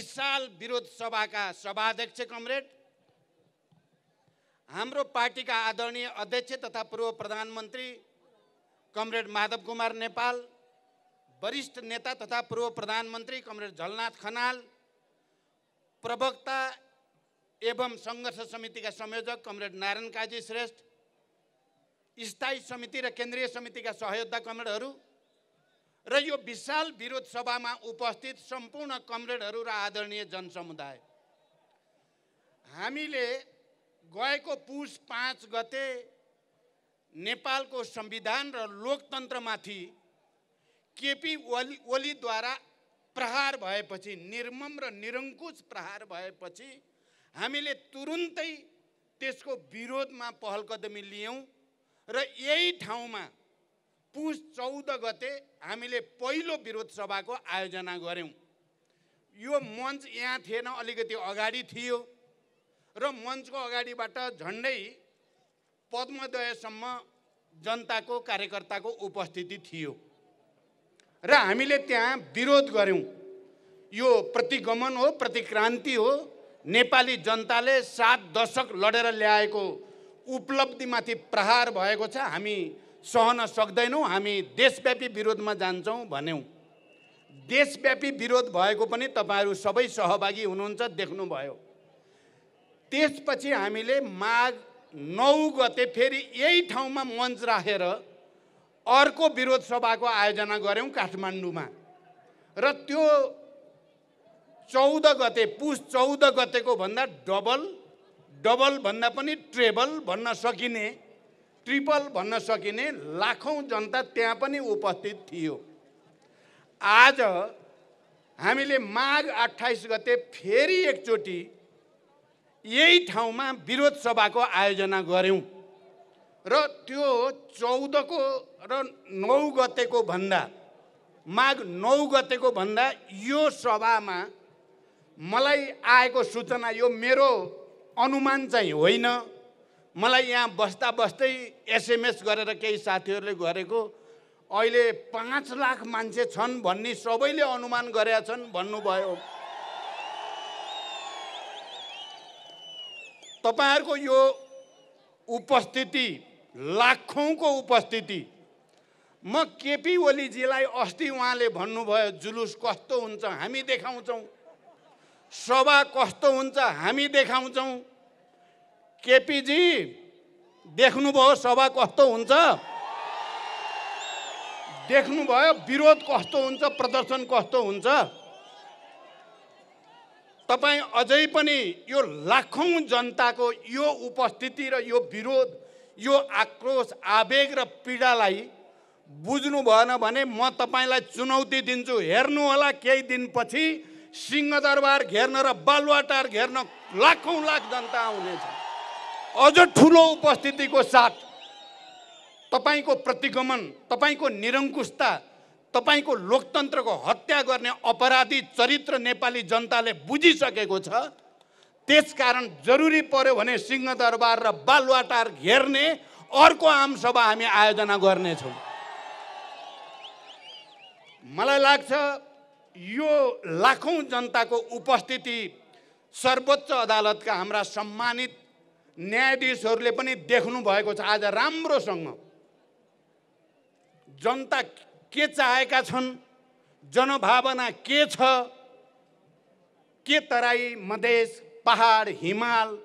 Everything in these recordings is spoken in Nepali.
विशाल विरोध सभाका सभाध्यक्ष कमरेड, हाम्रो पार्टीका आदरणीय अध्यक्ष तथा पूर्व प्रधानमन्त्री कमरेड माधव कुमार नेपाल, वरिष्ठ नेता तथा पूर्व प्रधानमन्त्री कमरेड झलनाथ खनाल, प्रवक्ता एवं सङ्घर्ष समितिका संयोजक कमरेड नारायण काजी श्रेष्ठ, स्थायी समिति र केन्द्रीय समितिका सहयोद्धा कमरेडहरू र यो विशाल विरोध सभामा उपस्थित सम्पूर्ण कमरेडहरू र आदरणीय जनसमुदाय, हामीले गएको पुस 5 गते नेपालको संविधान र लोकतन्त्रमाथि केपी ओलीद्वारा प्रहार भएपछि, निर्मम र निरङ्कुश प्रहार भएपछि हामीले तुरुन्तै त्यसको विरोधमा पहल कदमी लियौं र यही ठाउँमा पुस 14 गते हामीले पहिलो विरोध सभाको आयोजना गर्यौं। यो मञ्च यहाँ थिएन, अलिकति अगाडि थियो र मञ्चको अगाडिबाट झन्डै पद्मोदयसम्म जनताको कार्यकर्ताको उपस्थिति थियो र हामीले त्यहाँ विरोध गर्यौं। यो प्रतिगमन हो, प्रतिक्रान्ति हो। नेपाली जनताले 7 दशक लडेर ल्याएको उपलब्धिमाथि प्रहार भएको छ, हामी सहन सक्दैनौँ, हामी देशव्यापी विरोधमा जान्छौँ भन्यौं। देशव्यापी विरोध भएको पनि तपाईहरू सबै सहभागी हुनुहुन्छ, देख्नुभयो। त्यसपछि हामीले माघ 9 गते फेरि यही ठाउँमा मञ्च राखेर अर्को विरोध सभाको आयोजना गर्यौं काठमाडौँमा र त्यो 14 गते पुस 14 गतेको भन्दा डबल भन्दा पनि ट्रेबल भन्न सकिने, ट्रिपल भन्न सकिने लाखौं जनता त्यहाँ पनि उपस्थित थियो। आज हामीले माघ 28 गते फेरि एकचोटि यही ठाउँमा विरोध सभाको आयोजना गर्यौं र त्यो 14 को र 9 गतेको भन्दा, माघ 9 गतेको भन्दा यो सभामा मलाई आएको सूचना, यो मेरो अनुमान चाहिँ होइन, मलाई यहाँ बस्दा बस्दै एसएमएस गरेर केही साथीहरूले गरेको, अहिले 5 लाख मान्छे छन् भन्ने सबैले अनुमान गरेका छन् भन्नुभयो। तपाईहरुको यो उपस्थिति, लाखौंको उपस्थिति, म केपी ओलीजीलाई अस्ति उहाँले भन्नुभयो जुलुस कस्तो हुन्छ हामी देखाउँछौं, सभा कस्तो हुन्छ हामी देखाउँछौं। केपीजी देख्नुभयो सभा कस्तो हुन्छ, देख्नुभयो विरोध कस्तो हुन्छ, प्रदर्शन कस्तो हुन्छ। तपाई अझै पनि यो लाखौं जनताको यो उपस्थिति र यो विरोध, यो आक्रोश, आवेग र पीडालाई बुझ्नु भएन भने म तपाईलाई चुनौती दिन्छु। हेर्नु होला केही दिनपछि सिंहदरबार घेर्न र बालुवाटार घेर्न लाखौं लाख जनता आउनेछ। अझ ठूलो उपस्थितिको साथ तपाईको प्रतिगमन, तपाईको निरङ्कुशता, तपाईको लोकतन्त्रको हत्या गर्ने अपराधी चरित्र नेपाली जनताले बुझिसकेको छ। त्यसकारण जरुरी पर्यो भने सिंहदरबार र बालुवाटार घेर्ने अर्को आमसभा हामी आयोजना गर्नेछौँ। मलाई लाग्छ यो लाखौं जनताको उपस्थिति सर्वोच्च अदालतका हाम्रा सम्मानित न्यायाधीशहरूले पनि देख्नु भएको छ। आज राम्रोसँग जनता के चाहेका छन्, जनभावना के छ, के तराई, मधेस, पहाड, हिमाल,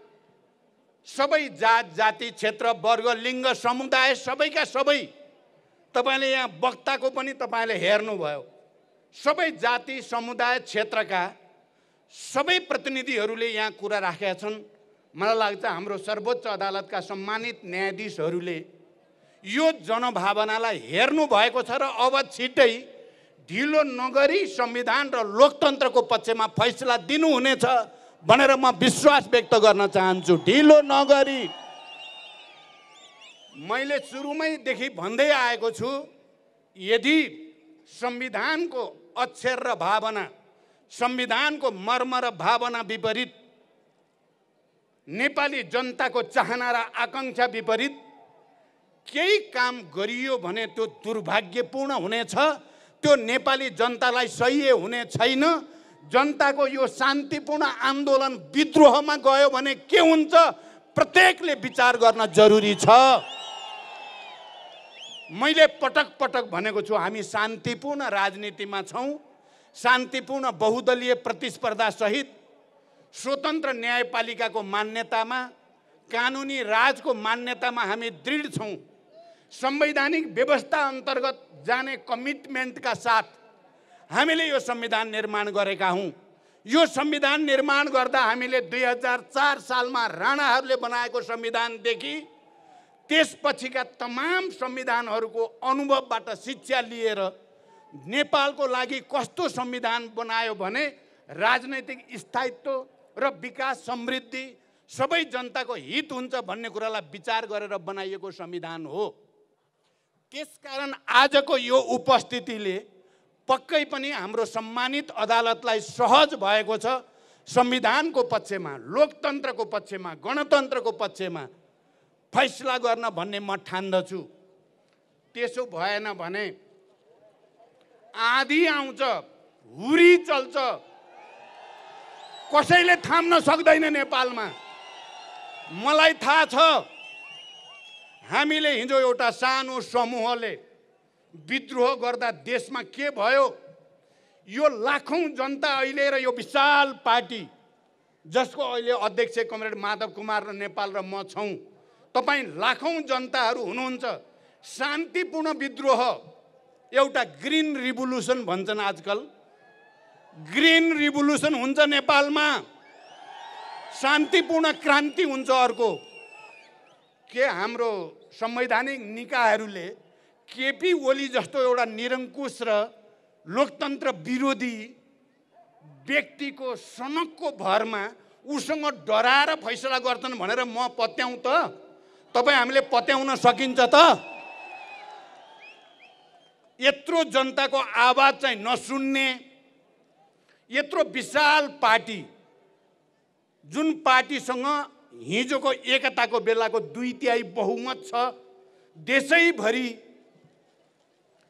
सबै जात जाति, क्षेत्र, वर्ग, लिङ्ग, समुदाय सबैका सबै, तपाईले यहाँ वक्ताको पनि तपाईले हेर्नुभयो, सबै जाति, समुदाय, क्षेत्रका सबै प्रतिनिधिहरूले यहाँ कुरा राखेका छन्। मलाई लाग्छ हाम्रो सर्वोच्च अदालतका सम्मानित न्यायाधीशहरूले यो जनभावनालाई हेर्नु भएको छ र अब छिट्टै ढिलो नगरी संविधान र लोकतन्त्रको पक्षमा फैसला दिनुहुनेछ भनेर म विश्वास व्यक्त गर्न चाहन्छु। ढिलो नगरी, मैले सुरुमैदेखि भन्दै आएको छु, यदि संविधानको अक्षर र भावना, संविधानको मर्म र भावना विपरीत, नेपाली जनताको चाहना र आकांक्षा विपरीत केही काम गरियो भने त्यो दुर्भाग्यपूर्ण हुनेछ, त्यो नेपाली जनतालाई सह्य हुने छैन। जनताको यो शान्तिपूर्ण आन्दोलन विद्रोहमा गयो भने के हुन्छ प्रत्येकले विचार गर्न जरुरी छ। मैले पटक पटक भनेको छु, हामी शान्तिपूर्ण राजनीतिमा छौँ। शान्तिपूर्ण बहुदलीय प्रतिस्पर्धा सहित स्वतन्त्र न्यायपालिकाको मान्यतामा, कानुनी राजको मान्यतामा हामी दृढ छौँ। संवैधानिक व्यवस्था अन्तर्गत जाने कमिटमेन्टका साथ हामीले यो संविधान निर्माण गरेका हौँ। यो संविधान निर्माण गर्दा हामीले 2004 सालमा राणाहरूले बनाएको संविधानदेखि त्यसपछिका तमाम संविधानहरूको अनुभवबाट शिक्षा लिएर नेपालको लागि कस्तो संविधान बनायो भने राजनैतिक स्थायित्व र विकास समृद्धि सबै जनताको हित हुन्छ भन्ने कुरालाई विचार गरेर बनाइएको संविधान हो। त्यसकारण आजको यो उपस्थितिले पक्कै पनि हाम्रो सम्मानित अदालतलाई सहज भएको छ संविधानको पक्षमा, लोकतन्त्रको पक्षमा, गणतन्त्रको पक्षमा फैसला गर्न भन्ने म ठान्दछु। त्यसो भएन भने आँधी आउँछ, हुरी चल्छ, कसैले थाम्न सक्दैन नेपालमा। मलाई थाहा छ हामीले हिजो एउटा सानो समूहले विद्रोह गर्दा देशमा के भयो। यो लाखौं जनता अहिले र यो विशाल पार्टी जसको अहिले अध्यक्ष कमरेड माधव कुमार र नेपाल र म छौँ, तपाईँ लाखौं जनताहरू हुनुहुन्छ। शान्तिपूर्ण विद्रोह, एउटा ग्रीन रिभोल्युसन भन्छन् आजकल, ग्रीन रिभोल्युसन हुन्छ नेपालमा, शान्तिपूर्ण क्रान्ति हुन्छ। अर्को के हाम्रो संवैधानिक निकायहरूले केपी ओली जस्तो एउटा निरङ्कुश र लोकतन्त्र विरोधी व्यक्तिको सनकको भरमा उसँग डराएर फैसला गर्छन् भनेर म पत्याउँ त? तपाईँ हामीले पत्याउन सकिन्छ त? यत्रो जनताको आवाज चाहिँ नसुन्ने, यत्रो विशाल पार्टी, जुन पार्टीसँग हिजोको एकताको बेलाको 2/3 बहुमत छ देशैभरि,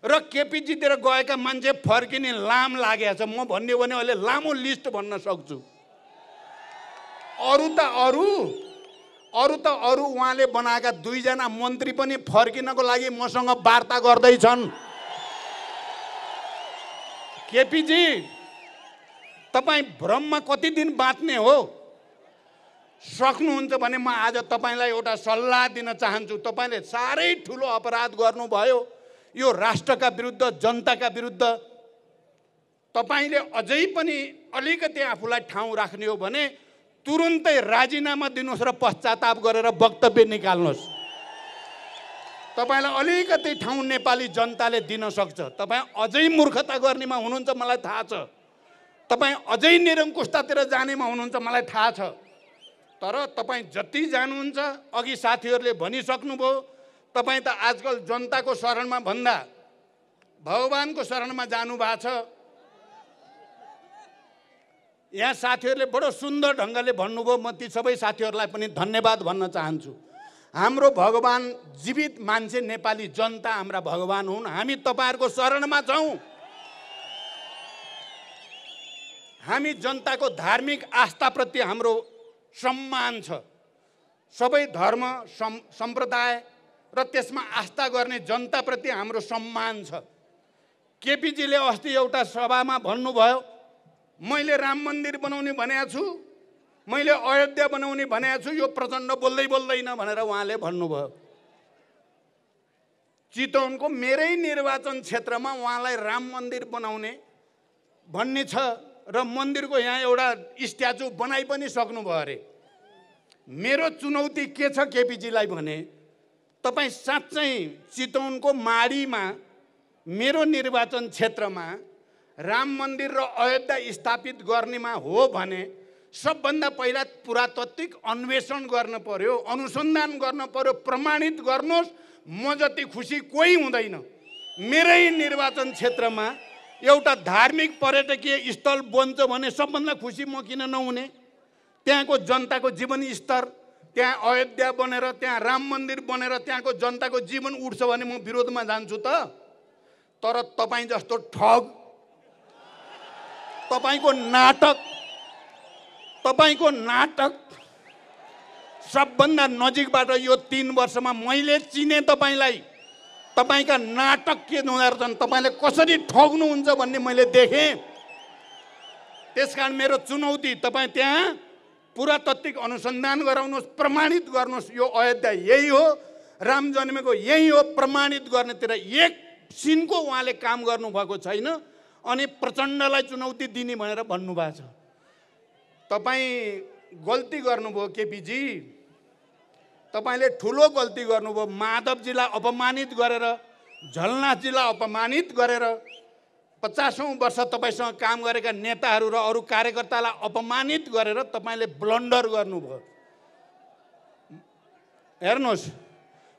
र केपीजीतिर गएका मान्छे फर्किने लाम लागेको छ। म भन्ने भने अहिले लामो लिस्ट भन्न सक्छु। अरू त अरू उहाँले बनाएका 2 जना मन्त्री पनि फर्किनको लागि मसँग वार्ता गर्दैछन्। केपीजी, तपाईँ भ्रममा कति दिन बाँच्ने हो? सक्नुहुन्छ भने म आज तपाईँलाई एउटा सल्लाह दिन चाहन्छु। तपाईँले साह्रै ठुलो अपराध गर्नुभयो यो राष्ट्रका विरुद्ध, जनताका विरुद्ध। तपाईँले अझै पनि अलिकति आफूलाई ठाउँ राख्ने हो भने तुरुन्तै राजीनामा दिनुहोस् र पश्चाताप गरेर वक्तव्य निकाल्नुहोस्। तपाईँलाई अलिकति ठाउँ नेपाली जनताले दिन सक्छ। तपाईँ अझै मूर्खता गर्नेमा हुनुहुन्छ, मलाई थाहा छ। तपाईँ अझै निरङ्कुशतातिर जानेमा हुनुहुन्छ, मलाई थाहा छ। तर तपाईँ जति जानुहुन्छ, अघि साथीहरूले भनिसक्नुभयो, तपाईँ त आजकल जनताको शरणमा भन्दा भगवानको शरणमा जानुभएको छ। यहाँ साथीहरूले बडो सुन्दर ढङ्गले भन्नुभयो, म ती सबै साथीहरूलाई पनि धन्यवाद भन्न चाहन्छु। हाम्रो भगवान जीवित मान्छे नेपाली जनता हाम्रा भगवान हुन्। हामी तपाईँहरूको शरणमा छौँ। हामी जनताको धार्मिक आस्थाप्रति हाम्रो सम्मान छ। सबै धर्म सम्प्रदाय र त्यसमा आस्था गर्ने जनताप्रति हाम्रो सम्मान छ। केपीजीले अस्ति एउटा सभामा भन्नुभयो, मैले राम मन्दिर बनाउने भनेको छु, मैले अयोध्या बनाउने भनेको छु, यो प्रचण्ड बोल्दै बोल्दैन भनेर उहाँले भन्नुभयो। चितवनको मेरै निर्वाचन क्षेत्रमा उहाँलाई राम मन्दिर बनाउने भन्ने छ र मन्दिरको यहाँ एउटा स्ट्याचु बनाइ पनि सक्नुभयो अरे। मेरो चुनौती के छ केपीजीलाई भने, तपाईँ साँच्चै चितवनको माडीमा मेरो निर्वाचन क्षेत्रमा राम मन्दिर र अयोध्या स्थापित गर्नेमा हो भने सबभन्दा पहिला पुरातात्विक अन्वेषण गर्न पर्यो, अनुसन्धान गर्न पर्यो, प्रमाणित गर्नुहोस्। म जति खुसी कोही हुँदैन। मेरै निर्वाचन क्षेत्रमा एउटा धार्मिक पर्यटकीय स्थल बन्छ भने सबभन्दा खुसी म किन नहुने? त्यहाँको जनताको जीवन स्तर, त्यहाँ अयोध्या बनेर, त्यहाँ राम मन्दिर बनेर त्यहाँको जनताको जीवन उठ्छ भने म विरोधमा जान्छु त? तर तपाईँ जस्तो ठग तपाईँको नाटक सबभन्दा नजिकबाट यो 3 वर्षमा मैले चिने तपाईँलाई। तपाईँका नाटक के हुँदो रहेछन्, तपाईँले कसरी ठग्नुहुन्छ भन्ने मैले देखेँ। त्यसकारण मेरो चुनौती, तपाईँ त्यहाँ पुरातात्विक अनुसन्धान गराउनुहोस्, प्रमाणित गर्नुहोस् यो अयोध्या यही हो, राम जन्मेको यही हो, प्रमाणित गर्नेतिर एक सिनको उहाँले काम गर्नुभएको छैन। अनि प्रचण्डलाई चुनौती दिने भनेर भन्नुभएको छ। तपाईँ गल्ती गर्नुभयो केपीजी, तपाईँले ठुलो गल्ती गर्नुभयो। माधवजीलाई अपमानित गरेर, झलनाथजीलाई अपमानित गरेर, 50औं वर्ष तपाईँसँग काम गरेका नेताहरू र अरू कार्यकर्तालाई अपमानित गरेर तपाईँले ब्लन्डर गर्नुभयो। हेर्नुहोस्,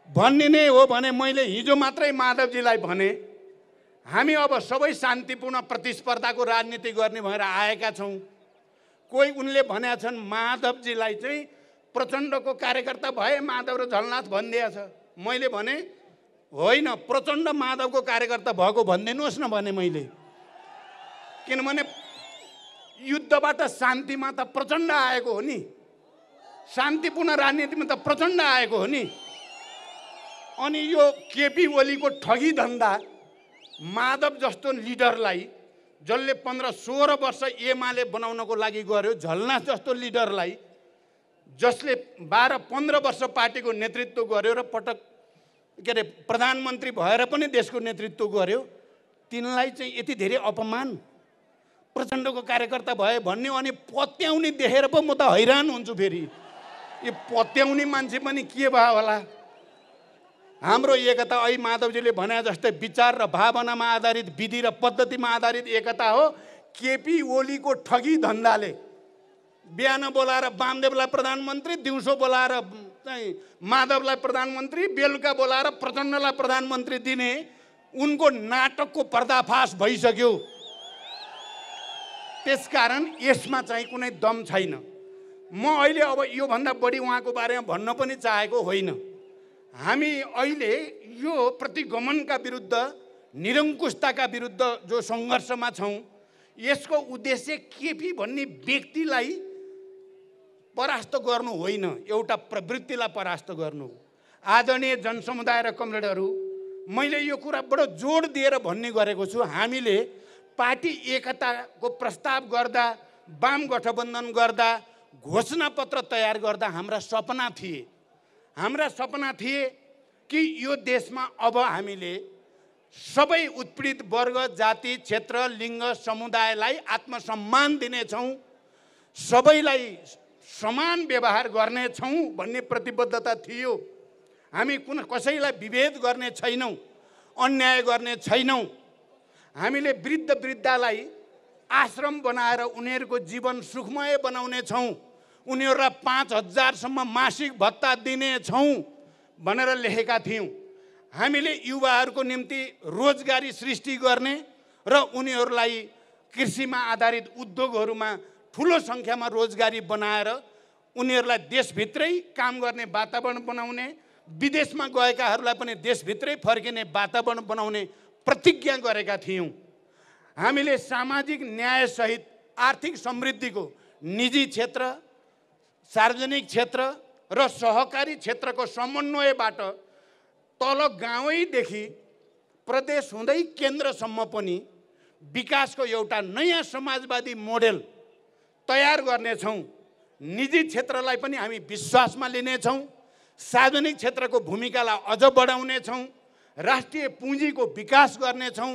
भनिने हो भने मैले हिजो मात्रै माधवजीलाई भने हामी अब सबै शान्तिपूर्ण प्रतिस्पर्धाको राजनीति गर्ने भएर आएका छौँ। कोही उनले भनेका छन् माधवजीलाई चाहिँ प्रचण्डको कार्यकर्ता भए माधव र झलनाथ भनिदिएछ। मैले भने होइन, प्रचण्ड माधवको कार्यकर्ता भएको भनिदिनुहोस् न भने मैले, किनभने युद्धबाट शान्तिमा त प्रचण्ड आएको हो नि, शान्तिपूर्ण राजनीतिमा त प्रचण्ड आएको हो नि। अनि यो केपी ओलीको ठगी धन्दा, माधव जस्तो लिडरलाई जसले 15-16 वर्ष एमाले बनाउनको लागि गर्यो, झलनाथ जस्तो लिडरलाई जसले 12-15 वर्ष पार्टीको नेतृत्व गर्यो र प्रधानमन्त्री भएर पनि देशको नेतृत्व गर्यो, तिनलाई चाहिँ यति धेरै अपमान, प्रचण्डको कार्यकर्ता भए भन्ने। अनि पत्याउने देखेर पो म त हैरान हुन्छु। फेरि यो पत्याउने मान्छे पनि के भयो होला। हाम्रो एकता ऐ माधवजीले भने जस्तै विचार र भावनामा आधारित, विधि र पद्धतिमा आधारित एकता हो। केपी ओलीको ठगी धन्दाले बिहान बोलाएर वामदेवलाई प्रधानमन्त्री, दिउँसो बोलाएर चाहिँ माधवलाई प्रधानमन्त्री, बेलुका बोलाएर प्रचण्डलाई प्रधानमन्त्री दिने उनको नाटकको पर्दाफास भइसक्यो। त्यसकारण यसमा चाहिँ कुनै दम छैन। म अहिले अब योभन्दा बढी उहाँको बारेमा भन्न पनि चाहेको होइन। हामी अहिले यो प्रतिगमनका विरुद्ध, निरङ्कुशताका विरुद्ध जो सङ्घर्षमा छौँ, यसको उद्देश्य केपी भन्ने व्यक्तिलाई परास्त गर्नु होइन, एउटा प्रवृत्तिलाई परास्त गर्नु। आदरणीय जनसमुदाय र कमरेडहरू, मैले यो कुरा बडो जोड दिएर भन्ने गरेको छु। हामीले पार्टी एकताको प्रस्ताव गर्दा, वाम गठबन्धन गर्दा, घोषणापत्र तयार गर्दा हाम्रा सपना थिए कि यो देशमा अब हामीले सबै उत्पीडित वर्ग, जाति, क्षेत्र, लिङ्ग, समुदायलाई आत्मसम्मान दिनेछौँ, सबैलाई समान व्यवहार गर्नेछौँ भन्ने प्रतिबद्धता थियो। हामी कसैलाई विभेद गर्ने छैनौँ, अन्याय गर्ने छैनौँ। हामीले वृद्ध वृद्धालाई आश्रम बनाएर उनीहरूको जीवन सुखमय बनाउने छौँ, उनीहरूलाई 5000 सम्म मासिक भत्ता दिनेछौँ भनेर लेखेका थियौँ। हामीले युवाहरूको निम्ति रोजगारी सृष्टि गर्ने र उनीहरूलाई कृषिमा आधारित उद्योगहरूमा ठुलो सङ्ख्यामा रोजगारी बनाएर उनीहरूलाई देशभित्रै काम गर्ने वातावरण बनाउने, विदेशमा गएकाहरूलाई पनि देशभित्रै फर्किने वातावरण बनाउने प्रतिज्ञा गरेका थियौँ। हामीले सामाजिक न्यायसहित आर्थिक समृद्धिको निजी क्षेत्र, सार्वजनिक क्षेत्र र सहकारी क्षेत्रको समन्वयबाट तल गाउँदेखि प्रदेश हुँदै केन्द्रसम्म पनि विकासको एउटा नयाँ समाजवादी मोडेल तयार गर्नेछौँ। निजी क्षेत्रलाई पनि हामी विश्वासमा लिनेछौँ, सार्वजनिक क्षेत्रको भूमिकालाई अझ बढाउनेछौँ, राष्ट्रिय पुँजीको विकास गर्नेछौँ,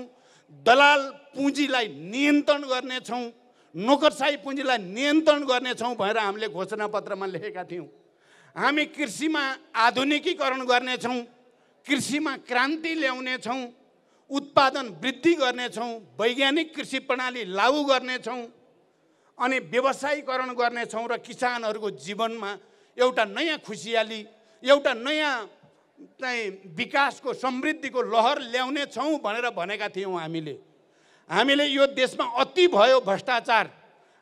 दलाल पुँजीलाई नियन्त्रण गर्नेछौँ, नोकरशाही पुँजीलाई नियन्त्रण गर्नेछौँ भनेर हामीले घोषणापत्रमा लेखेका थियौँ। हामी कृषिमा आधुनिकीकरण गर्नेछौँ, कृषिमा क्रान्ति ल्याउनेछौँ, उत्पादन वृद्धि गर्नेछौँ, वैज्ञानिक कृषि प्रणाली लागू गर्नेछौँ अनि व्यवसायीकरण गर्नेछौँ र किसानहरूको जीवनमा एउटा नयाँ खुसियाली, एउटा नयाँ चाहिँ विकासको समृद्धिको लहर ल्याउनेछौँ भनेर भनेका थियौँ। हामीले यो देशमा अति भयो भ्रष्टाचार,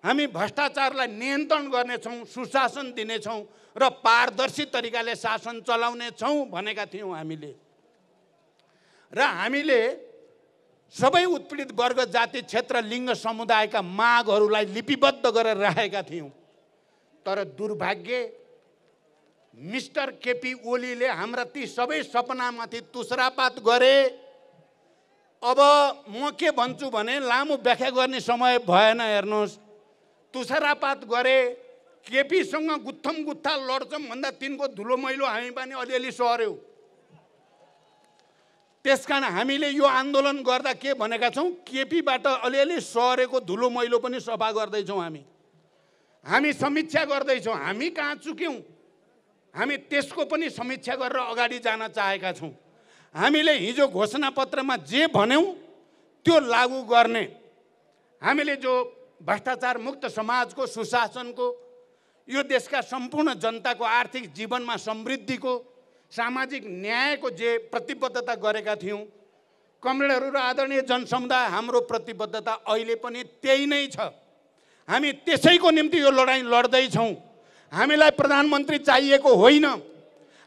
हामी भ्रष्टाचारलाई नियन्त्रण गर्नेछौँ, सुशासन दिनेछौँ र पारदर्शी तरिकाले शासन चलाउनेछौँ भनेका थियौँ। हामीले सबै उत्पीडित वर्ग, जाति, क्षेत्र, लिङ्ग, समुदायका मागहरूलाई लिपिबद्ध गरेर राखेका थियौँ। तर दुर्भाग्य मिस्टर केपी ओलीले हाम्रा ती सबै सपनामाथि तुसरापात गरे। अब म के भन्छु भने लामो व्याख्या गर्ने समय भएन। हेर्नुहोस्, तुसरापात गरे। केपीसँग गुत्थम गुत्था लड्छौँ भन्दा तिनको धुलो मैलो हामी पनि अलिअलि सर्यौँ। त्यसकारण हामीले यो आन्दोलन गर्दा के भनेका छौँ, केपीबाट अलिअलि सरेको धुलो मैलो पनि सफा गर्दैछौँ। हामी समीक्षा गर्दैछौँ। हामी कहाँ चुक्यौँ, हामी त्यसको पनि समीक्षा गरेर अगाडि जान चाहेका छौँ। हामीले हिजो घोषणापत्रमा जे भन्यौँ त्यो लागू गर्ने, हामीले जो भ्रष्टाचार मुक्त समाजको, सुशासनको, यो देशका सम्पूर्ण जनताको आर्थिक जीवनमा समृद्धिको, सामाजिक न्यायको जे प्रतिबद्धता गरेका थियौँ, कमरेडहरू र आदरणीय जनसमुदाय, हाम्रो प्रतिबद्धता अहिले पनि त्यही नै छ। हामी त्यसैको निम्ति यो लडाइँ लड्दैछौँ। हामीलाई प्रधानमन्त्री चाहिएको होइन,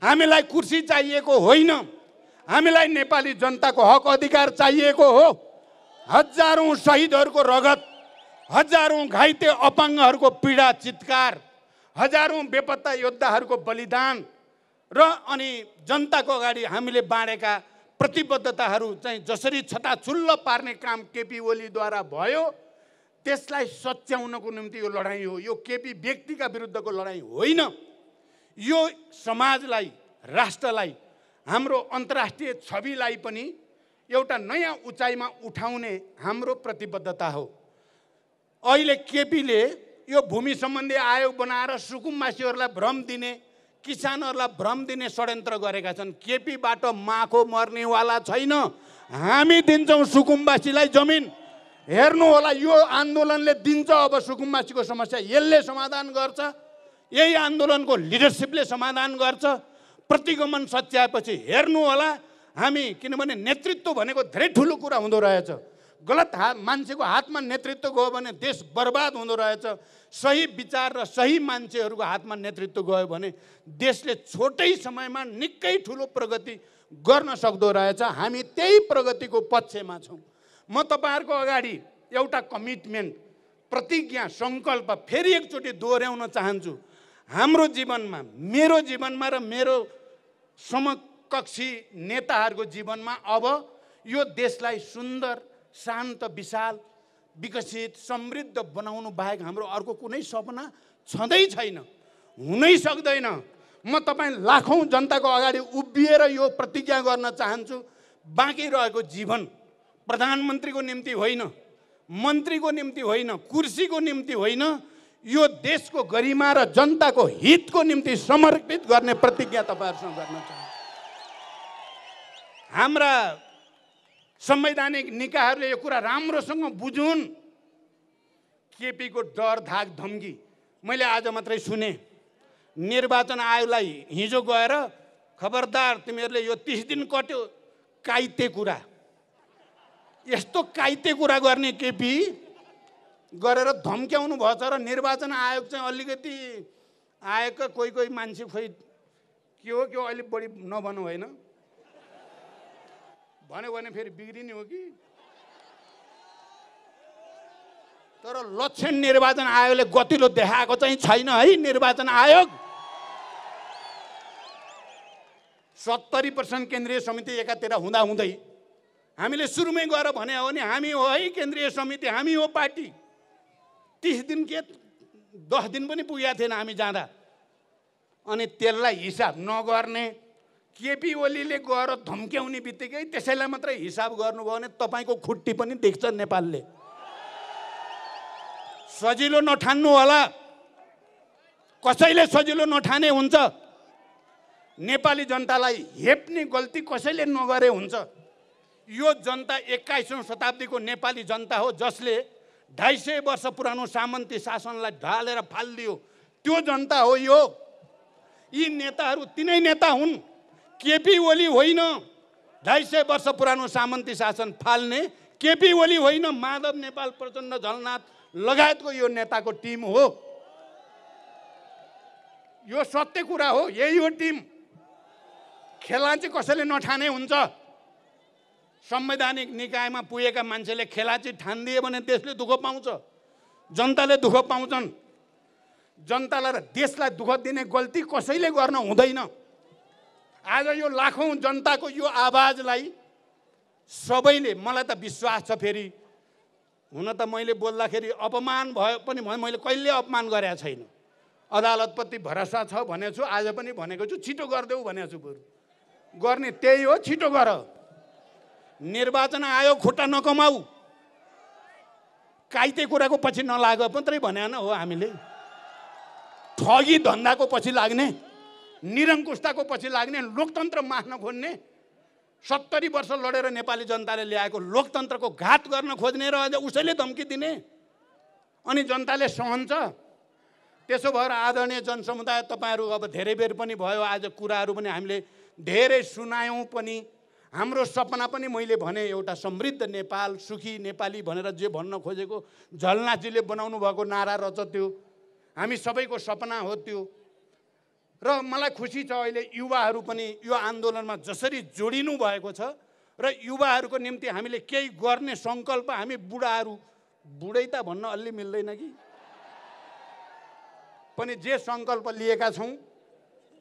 हामीलाई कुर्सी चाहिएको होइन, हामीलाई नेपाली जनताको हक अधिकार चाहिएको हो। हजारौँ शहीदहरूको रगत, हजारौँ घाइते अपाङ्गहरूको पीडा चित्कार, हजारौँ बेपत्ता योद्धाहरूको बलिदान र अनि जनताको अगाडि हामीले बाँडेका प्रतिबद्धताहरू चाहिँ जसरी छताछुल्ल पार्ने काम केपी ओलीद्वारा भयो, त्यसलाई सच्याउनको निम्ति यो लडाइँ हो। यो केपी व्यक्तिका विरुद्धको लडाइँ होइन। यो समाजलाई, राष्ट्रलाई, हाम्रो अन्तर्राष्ट्रिय छविलाई पनि एउटा नयाँ उचाइमा उठाउने हाम्रो प्रतिबद्धता हो। अहिले केपीले यो भूमि सम्बन्धी आयोग बनाएर सुकुम्बासीहरूलाई भ्रम दिने, किसानहरूलाई भ्रम दिने षड्यन्त्र गरेका छन्। केपीबाट माखो मर्नेवाला छैन। हामी दिन्छौँ सुकुम्बासीलाई जमिन। हेर्नु होला, यो आन्दोलनले दिन्छ अब सुकुम्बासीको समस्या, यसले समाधान गर्छ। यही आन्दोलनको लिडरसिपले समाधान गर्छ। प्रतिगमन सच्याएपछि हेर्नु होला हामी, किनभने नेतृत्व भनेको धेरै ठुलो कुरा हुँदो रहेछ। गलत मान्छेको हातमा नेतृत्व गयो भने देश बर्बाद हुँदो रहेछ। सही विचार र सही मान्छेहरूको हातमा नेतृत्व गयो भने देशले छोटै समयमा निकै ठुलो प्रगति गर्न सक्दो रहेछ। हामी त्यही प्रगतिको पक्षमा छौँ। म तपाईँहरूको अगाडि एउटा कमिटमेन्ट, प्रतिज्ञा, सङ्कल्प फेरि एकचोटि दोहोऱ्याउन चाहन्छु। हाम्रो जीवनमा, मेरो जीवनमा र मेरो समकक्षी नेताहरूको जीवनमा अब यो देशलाई सुन्दर, शान्त, विशाल, विकसित, समृद्ध बनाउनु बाहेक हाम्रो अर्को कुनै सपना छँदै छैन, हुनै सक्दैन। म तपाईँ लाखौँ जनताको अगाडि उभिएर यो प्रतिज्ञा गर्न चाहन्छु। बाँकी रहेको जीवन प्रधानमन्त्रीको निम्ति होइन, मन्त्रीको निम्ति होइन, कुर्सीको निम्ति होइन, यो देशको गरिमा र जनताको हितको निम्ति समर्पित गर्ने प्रतिज्ञा तपाईँहरूसँग गर्न चाहन्छु। हाम्रा संवैधानिक निकायहरूले यो कुरा राम्रोसँग बुझुन्। केपीको डर, धाक, धम्की मैले आज मात्रै सुने। निर्वाचन आयोगलाई हिजो गएर खबरदार तिमीहरूले यो 30 दिन कट्यो, काइते कुरा, यस्तो काइते कुरा गर्ने केपी गरेर धम्क्याउनु भएछ। र निर्वाचन आयोग चाहिँ अलिकति आयोगका कोही कोही मान्छे खोइ के हो अलिक बढी नभनु होइन, भन्यो भने फेरि बिग्रिने हो कि। तर लक्षण निर्वाचन आयोगले गतिलो देखाएको चाहिँ छैन है। निर्वाचन आयोग 70% केन्द्रीय समिति एकातिर हुँदाहुँदै हामीले सुरुमै गएर भने हो नि हामी हो है केन्द्रीय समिति, हामी हो पार्टी। 30 दिन के 10 दिन पनि पुगेका थिएन हामी जाँदा। अनि त्यसलाई हिसाब नगर्ने केपी ओलीले गएर धम्क्याउने बित्तिकै त्यसैलाई मात्रै हिसाब गर्नुभयो भने तपाईँको खुट्टी पनि देख्छ नेपालले। सजिलो नठान्नु होला, कसैले सजिलो नठाने हुन्छ। नेपाली जनतालाई हेप्ने गल्ती कसैले नगरे हुन्छ। यो जनता 21औं शताब्दीको नेपाली जनता हो, जसले 250 वर्ष पुरानो सामन्ती शासनलाई ढालेर फालिदियो। त्यो जनता हो यो। यी नेताहरू तिनै नेता हुन्, केपी ओली होइन। 250 वर्ष पुरानो सामन्ती शासन फाल्ने केपी ओली होइन, माधव नेपाल, प्रचण्ड, झलनाथ लगायतको यो नेताको टिम हो। यो सत्य कुरा हो, यही हो टिम। खेला चाहिँ कसैले नठाने हुन्छ। संवैधानिक निकायमा पुगेका मान्छेले खेलाची ठानिदिए भने देशले दुःख पाउँछ, जनताले दुःख पाउँछन्। जनतालाई र देशलाई दुःख दिने गल्ती कसैले गर्न हुँदैन। आज यो लाखौँ जनताको यो आवाजलाई सबैले, मलाई त विश्वास छ, फेरि हुन त मैले बोल्दाखेरि अपमान भयो पनि मैले कहिले अपमान गरेको छैन। अदालतप्रति भरोसा छ भनेछु, आज पनि भनेको छु, छिटो गरिदेऊ भनेको छु। बरु गर्ने त्यही हो, छिटो गर। निर्वाचन आयोग खुट्टा नकमाऊ, काइते कुराको पछि नलाग मात्रै भनेन हो हामीले। ठगी धन्दाको पछि लाग्ने, निरङ्कुशताको पछि लाग्ने, लोकतन्त्र मास्न खोज्ने, 70 वर्ष लडेर नेपाली जनताले ल्याएको लोकतन्त्रको घात गर्न खोज्ने र अझ उसैले धम्की दिने, अनि जनताले सहन्छ। त्यसो भएर आदरणीय जनसमुदाय, तपाईँहरू अब धेरै बेर पनि भयो, आज कुराहरू पनि हामीले धेरै सुनायौँ पनि। हाम्रो सपना पनि मैले भने एउटा समृद्ध नेपाल, सुखी नेपाली भनेर जे भन्न खोजेको झलनाथजीले बनाउनु भएको नारा रहेछ त्यो हामी सबैको सपना हो त्यो। र मलाई खुसी छ अहिले युवाहरू पनि यो आन्दोलनमा जसरी जोडिनु भएको छ र युवाहरूको निम्ति हामीले केही गर्ने सङ्कल्प, हामी बुढाहरू, बुढै त भन्न अलि मिल्दैन कि, पनि जे सङ्कल्प लिएका छौँ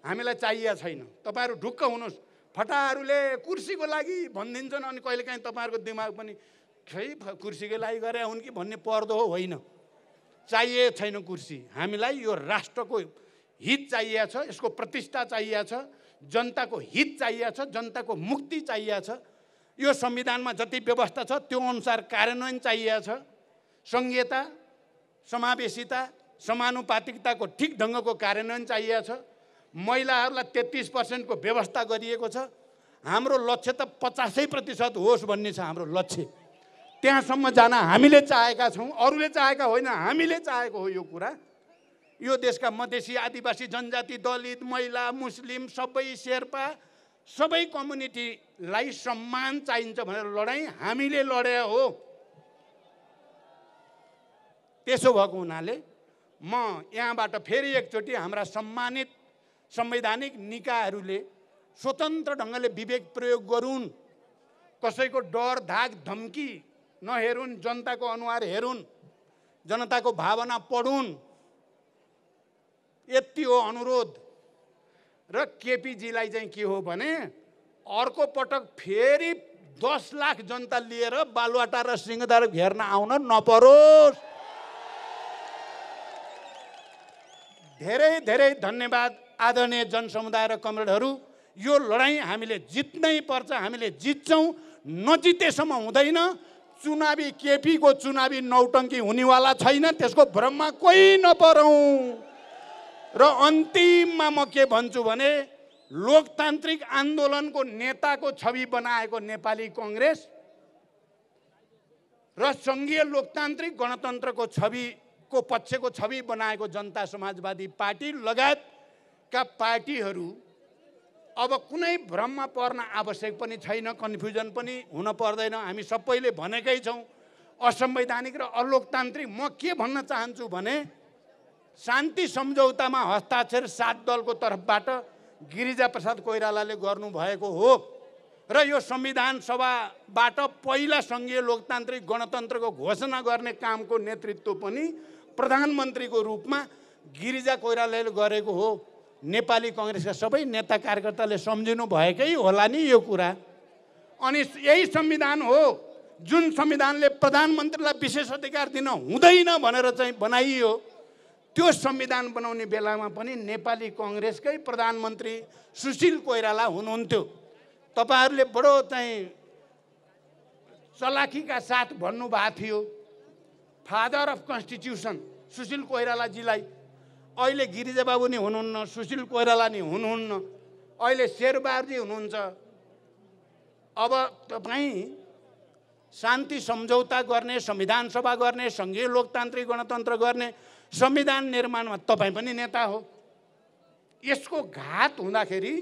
हामीलाई चाहिएको छैन। तपाईँहरू ढुक्क हुनुहोस्। फटाहरूले कुर्सीको लागि भनिदिन्छन्, अनि कहिलेकाहीँ तपाईँहरूको दिमाग पनि खै कुर्सीकै लागि गरे हुन् कि भन्ने पर्दो हो, होइन। चाहिएको छैन कुर्सी, हामीलाई यो राष्ट्रको हित चाहिएको छ, यसको प्रतिष्ठा चाहिएको छ, जनताको हित चाहिएको छ, जनताको मुक्ति चाहिएको छ। यो संविधानमा जति व्यवस्था छ त्यो अनुसार कार्यान्वयन चाहिएको छ। संघीयता, समावेशिता, समानुपातिकताको ठिक ढङ्गको कार्यान्वयन चाहिएको छ। महिलाहरूलाई 33% को व्यवस्था गरिएको छ। हाम्रो लक्ष्य त 50% होस् भन्ने छ हाम्रो लक्ष्य। त्यहाँसम्म जान हामीले चाहेका छौँ, अरूले चाहेका होइन, हामीले चाहेको हो यो कुरा। यो देशका मधेसी, आदिवासी, जनजाति, दलित, महिला, मुस्लिम, सबै शेर्पा, सबै कम्युनिटीलाई सम्मान चाहिन्छ भनेर लडाइँ हामीले लडे हो। त्यसो भएको हुनाले म यहाँबाट फेरि एकचोटि हाम्रा सम्मानित संवैधानिक निकायहरूले स्वतन्त्र ढङ्गले विवेक प्रयोग गरून्, कसैको डर धाक धम्की नहेरुन्, जनताको अनुहार हेरुन्, जनताको भावना पढुन्, यति हो अनुरोध। र केपीजीलाई चाहिँ के हो भने अर्को पटक फेरि 10 लाख जनता लिएर बालुवाटा र सिंहदरबार घेर्न आउन नपरोस्। धेरै धेरै धन्यवाद आदरणीय जनसमुदाय र कमरेडहरू। यो लडाईँ हामीले जित्नै पर्छ, हामीले जित्छौँ, नजितेसम्म हुँदैन। चुनावी केपीको चुनावी नौटङ्की हुनेवाला छैन, त्यसको भ्रममा कोही नपरौँ। र अन्तिममा म के भन्छु भने लोकतान्त्रिक आन्दोलनको नेताको छवि बनाएको नेपाली कांग्रेस र सङ्घीय लोकतान्त्रिक गणतन्त्रको छविको पक्षको छवि बनाएको जनता समाजवादी पार्टी लगायतका पार्टीहरू अब कुनै भ्रममा पर्न आवश्यक पनि छैन, कन्फ्युजन पनि हुन पर्दैन। हामी सबैले भनेकै छौँ असंवैधानिक र अलोकतान्त्रिक। म के भन्न चाहन्छु भने शान्ति सम्झौतामा हस्ताक्षर 7 दलको तर्फबाट गिरिजा प्रसाद कोइरालाले गर्नुभएको हो र यो संविधान सभाबाट पहिला सङ्घीय लोकतान्त्रिक गणतन्त्रको घोषणा गर्ने कामको नेतृत्व पनि प्रधानमन्त्रीको रूपमा गिरिजा कोइरालाले गरेको हो। नेपाली कांग्रेसका सबै नेता कार्यकर्ताले सम्झिनु भएकै होला नि यो कुरा। अनि यही संविधान हो जुन संविधानले प्रधानमन्त्रीलाई विशेष अधिकार दिन हुँदैन भनेर चाहिँ बनाइयो। त्यो संविधान बनाउने बेलामा पनि नेपाली कांग्रेसकै प्रधानमन्त्री सुशील कोइराला हुनुहुन्थ्यो। तपाईहरुले बडो चाहिँ चलाखीका साथ भन्नुभएको थियो फादर अफ कन्स्टिट्युसन सुशील कोइरालाजीलाई। अहिले गिरिजा बाबु नि हुनुहुन्न, सुशील कोइराला नि हुनुहुन्न, अहिले शेरबहादुरजी हुनुहुन्छ। अब तपाई शान्ति सम्झौता गर्ने, संविधान सभा गर्ने, संघीय लोकतान्त्रिक गणतन्त्र गर्ने, संविधान निर्माणमा तपाई पनि नेता हो। यसको घात हुँदाखेरि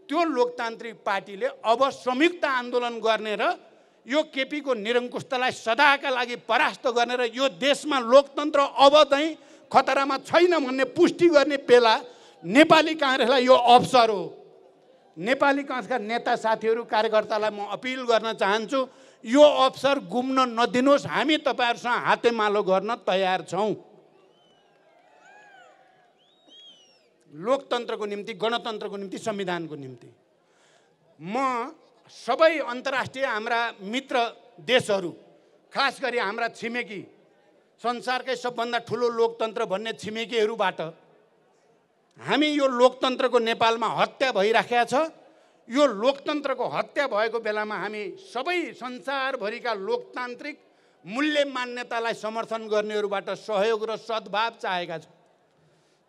त्यो लोकतान्त्रिक पार्टीले अब संयुक्त आन्दोलन गर्ने र यो केपीको निरङ्कुशतालाई सदाका लागि परास्त गर्ने र यो देशमा लोकतन्त्र अब चाहिँ खतरामा छैन भन्ने पुष्टि गर्ने बेला नेपाली कांग्रेसलाई यो अवसर हो। नेपाली कङ्ग्रेसका नेता साथीहरू कार्यकर्तालाई म अपिल गर्न चाहन्छु, यो अवसर गुम्न नदिनुहोस्। हामी तपाईहरुसँग हातेमालो गर्न तयार छौं। लोकतन्त्रको निम्ति, गणतन्त्रको निम्ति, संविधानको निम्ति। म सबै अन्तर्राष्ट्रिय हाम्रा मित्र देशहरू, खास गरी हाम्रा छिमेकी, संसारकै सबभन्दा ठुलो लोकतन्त्र भन्ने छिमेकीहरूबाट हामी यो लोकतन्त्रको नेपालमा हत्या भइराखेको छ। यो लोकतन्त्रको हत्या भएको बेलामा हामी सबै संसारभरिका लोकतान्त्रिक मूल्य मान्यतालाई समर्थन गर्नेहरूबाट सहयोग र सद्भाव चाहेका छौँ।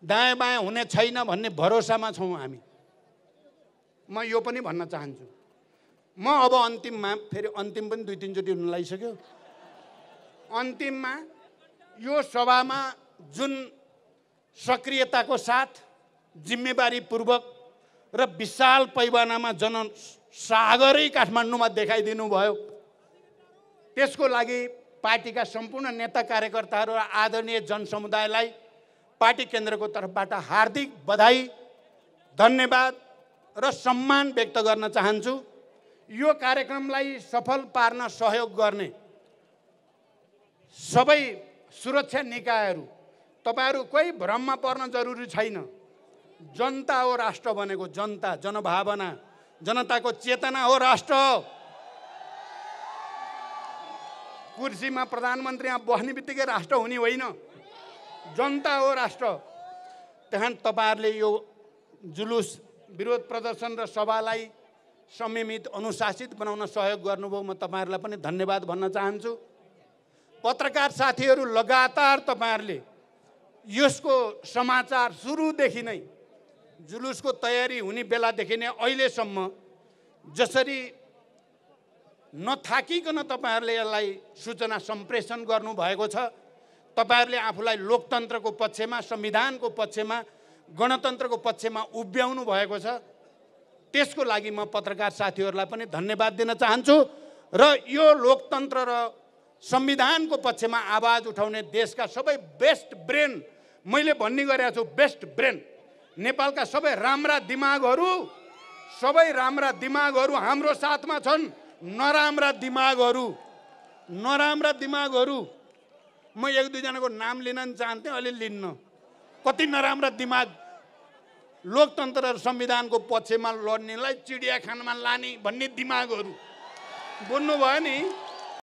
दायाँ बायाँ हुने छैन भन्ने भरोसामा छौँ हामी। म यो पनि भन्न चाहन्छु, म अब अन्तिममा, फेरि अन्तिम पनि 2-3 चोटि हुन लागिसक्यो, अन्तिममा यो सभामा जुन सक्रियताको साथ, जिम्मेवारीपूर्वक र विशाल पैमानामा जनसागरै काठमाडौँमा देखाइदिनु भयो, त्यसको लागि पार्टीका सम्पूर्ण नेता कार्यकर्ताहरू र आदरणीय जनसमुदायलाई पार्टी केन्द्रको तर्फबाट हार्दिक बधाई, धन्यवाद र सम्मान व्यक्त गर्न चाहन्छु। यो कार्यक्रमलाई सफल पार्न सहयोग गर्ने सबै सुरक्षा निकायहरू, तपाईहरु कोही भ्रममा पर्न जरुरी छैन। जनता हो राष्ट्र भनेको, जनता, जनभावना, जनताको चेतना हो राष्ट्र। कुर्सीमा प्रधानमन्त्री यहाँ बस्ने बित्तिकै राष्ट्र हुने होइन, जनता हो राष्ट्र। त्यहाँ तपाईहरुले यो जुलुस, विरोध प्रदर्शन र सभालाई संयमित, अनुशासित बनाउन सहयोग गर्नुभयो। म तपाईहरुलाई पनि धन्यवाद भन्न चाहन्छु। पत्रकार साथीहरू, लगातार तपाईहरुले यसको समाचार सुरुदेखि नै, जुलुसको तयारी हुने बेलादेखि नै अहिलेसम्म जसरी नथाकिकन तपाईहरुले यसलाई सूचना सम्प्रेषण गर्नुभएको छ, तपाईहरुले आफूलाई लोकतन्त्रको पक्षमा, संविधानको पक्षमा, गणतन्त्रको पक्षमा उभ्याउनु भएको छ। त्यसको लागि म पत्रकार साथीहरूलाई पनि धन्यवाद दिन चाहन्छु। र यो लोकतन्त्र र संविधानको पक्षमा आवाज उठाउने देशका सबै बेस्ट ब्रेन, मैले भन्ने गरेको छु, बेस्ट ब्रेन, नेपालका सबै राम्रा दिमागहरू हाम्रो साथमा छन्। नराम्रा दिमागहरू म 1-2 जनाको नाम लिन चाहन्थे, अहिले लिन्न। कति नराम्रा दिमाग लोकतन्त्र र संविधानको पक्षमा लड्नेलाई चिडियाखानामा लाने भन्ने दिमागहरू, बुझ्नुभयो नि।